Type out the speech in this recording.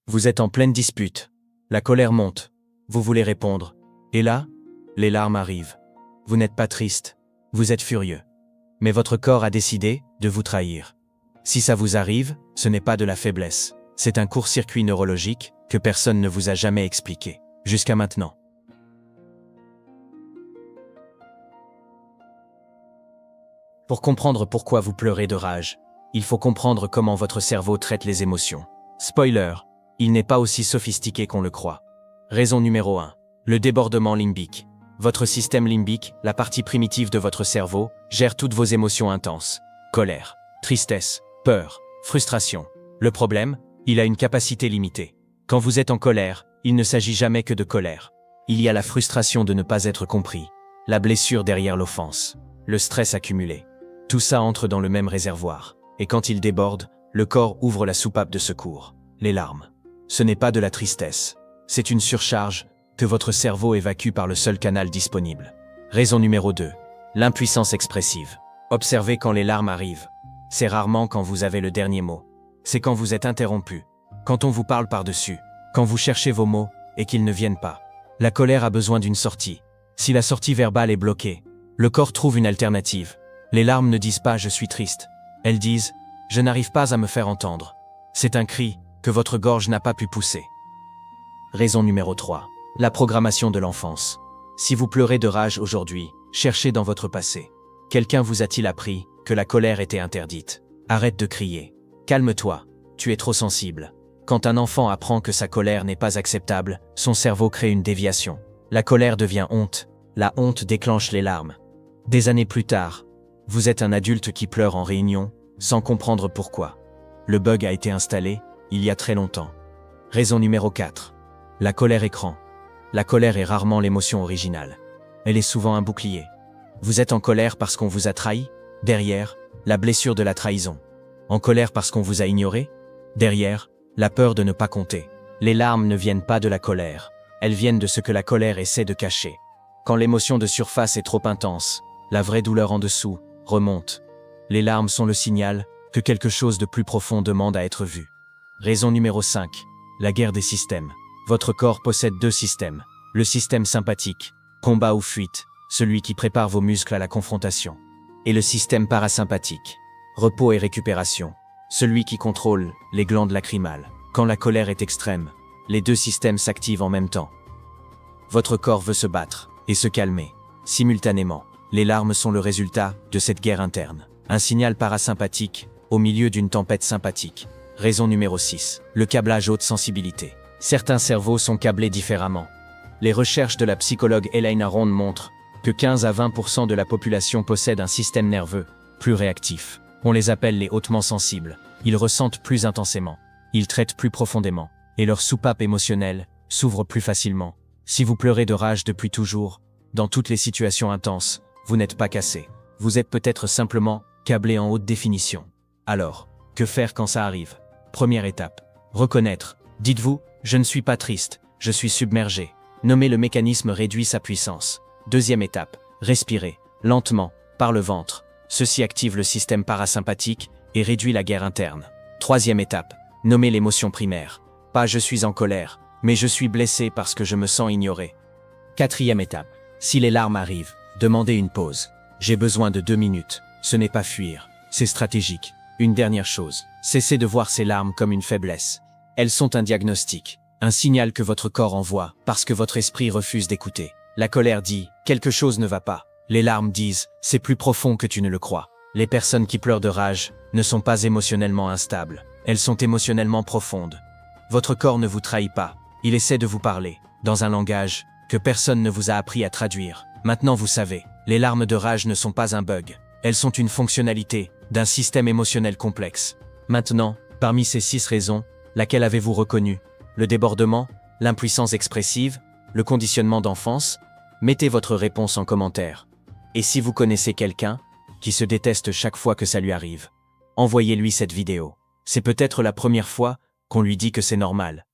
Vous êtes en pleine dispute. La colère monte. Vous voulez répondre. Et là, les larmes arrivent. Vous n'êtes pas triste. Vous êtes furieux. Mais votre corps a décidé de vous trahir. Si ça vous arrive, ce n'est pas de la faiblesse. C'est un court-circuit neurologique que personne ne vous a jamais expliqué. Jusqu'à maintenant. Pour comprendre pourquoi vous pleurez de rage, il faut comprendre comment votre cerveau traite les émotions. Spoiler, il n'est pas aussi sophistiqué qu'on le croit. Raison numéro 1. Le débordement limbique. Votre système limbique, la partie primitive de votre cerveau, gère toutes vos émotions intenses. Colère, tristesse, peur, frustration. Le problème, il a une capacité limitée. Quand vous êtes en colère, il ne s'agit jamais que de colère. Il y a la frustration de ne pas être compris, la blessure derrière l'offense, le stress accumulé. Tout ça entre dans le même réservoir. Et quand il déborde, le corps ouvre la soupape de secours, les larmes. Ce n'est pas de la tristesse, c'est une surcharge que votre cerveau évacue par le seul canal disponible. Raison numéro 2. L'impuissance expressive. Observez quand les larmes arrivent. C'est rarement quand vous avez le dernier mot. C'est quand vous êtes interrompu, quand on vous parle par-dessus, quand vous cherchez vos mots et qu'ils ne viennent pas. La colère a besoin d'une sortie. Si la sortie verbale est bloquée, le corps trouve une alternative. Les larmes ne disent pas « je suis triste ». Elles disent « je n'arrive pas à me faire entendre ». C'est un cri que votre gorge n'a pas pu pousser. Raison numéro 3. La programmation de l'enfance. Si vous pleurez de rage aujourd'hui, cherchez dans votre passé. Quelqu'un vous a-t-il appris que la colère était interdite? Arrête de crier. Calme-toi, tu es trop sensible. Quand un enfant apprend que sa colère n'est pas acceptable, son cerveau crée une déviation. La colère devient honte. La honte déclenche les larmes. Des années plus tard, vous êtes un adulte qui pleure en réunion, sans comprendre pourquoi. Le bug a été installé il y a très longtemps. Raison numéro 4. La colère écran. La colère est rarement l'émotion originale. Elle est souvent un bouclier. Vous êtes en colère parce qu'on vous a trahi. Derrière, la blessure de la trahison. En colère parce qu'on vous a ignoré. Derrière, la peur de ne pas compter. Les larmes ne viennent pas de la colère. Elles viennent de ce que la colère essaie de cacher. Quand l'émotion de surface est trop intense, la vraie douleur en dessous remonte. Les larmes sont le signal que quelque chose de plus profond demande à être vu. Raison numéro 5. La guerre des systèmes. Votre corps possède 2 systèmes. Le système sympathique, combat ou fuite, celui qui prépare vos muscles à la confrontation. Et le système parasympathique, repos et récupération, celui qui contrôle les glandes lacrymales. Quand la colère est extrême, les 2 systèmes s'activent en même temps. Votre corps veut se battre et se calmer. Simultanément, les larmes sont le résultat de cette guerre interne. Un signal parasympathique au milieu d'une tempête sympathique. Raison numéro 6. Le câblage haute sensibilité. Certains cerveaux sont câblés différemment. Les recherches de la psychologue Elaine Aron montrent que 15 à 20% de la population possède un système nerveux plus réactif. On les appelle les hautement sensibles. Ils ressentent plus intensément. Ils traitent plus profondément. Et leur soupape émotionnelle s'ouvre plus facilement. Si vous pleurez de rage depuis toujours, dans toutes les situations intenses, vous n'êtes pas cassé. Vous êtes peut-être simplement câblé en haute définition. Alors, que faire quand ça arrive? Première étape. Reconnaître. Dites-vous, je ne suis pas triste, je suis submergé. Nommer le mécanisme réduit sa puissance. Deuxième étape. Respirer, lentement, par le ventre. Ceci active le système parasympathique et réduit la guerre interne. Troisième étape. Nommer l'émotion primaire. Pas je suis en colère, mais je suis blessé parce que je me sens ignoré. Quatrième étape. Si les larmes arrivent, demandez une pause. J'ai besoin de 2 minutes. Ce n'est pas fuir, c'est stratégique. Une dernière chose, cessez de voir ces larmes comme une faiblesse. Elles sont un diagnostic, un signal que votre corps envoie parce que votre esprit refuse d'écouter. La colère dit « quelque chose ne va pas ». Les larmes disent « c'est plus profond que tu ne le crois ». Les personnes qui pleurent de rage ne sont pas émotionnellement instables, elles sont émotionnellement profondes. Votre corps ne vous trahit pas, il essaie de vous parler, dans un langage que personne ne vous a appris à traduire. Maintenant vous savez, les larmes de rage ne sont pas un bug, elles sont une fonctionnalité d'un système émotionnel complexe. Maintenant, parmi ces 6 raisons, laquelle avez-vous reconnu? Le débordement, l'impuissance expressive, le conditionnement d'enfance? Mettez votre réponse en commentaire. Et si vous connaissez quelqu'un qui se déteste chaque fois que ça lui arrive, envoyez-lui cette vidéo. C'est peut-être la première fois qu'on lui dit que c'est normal.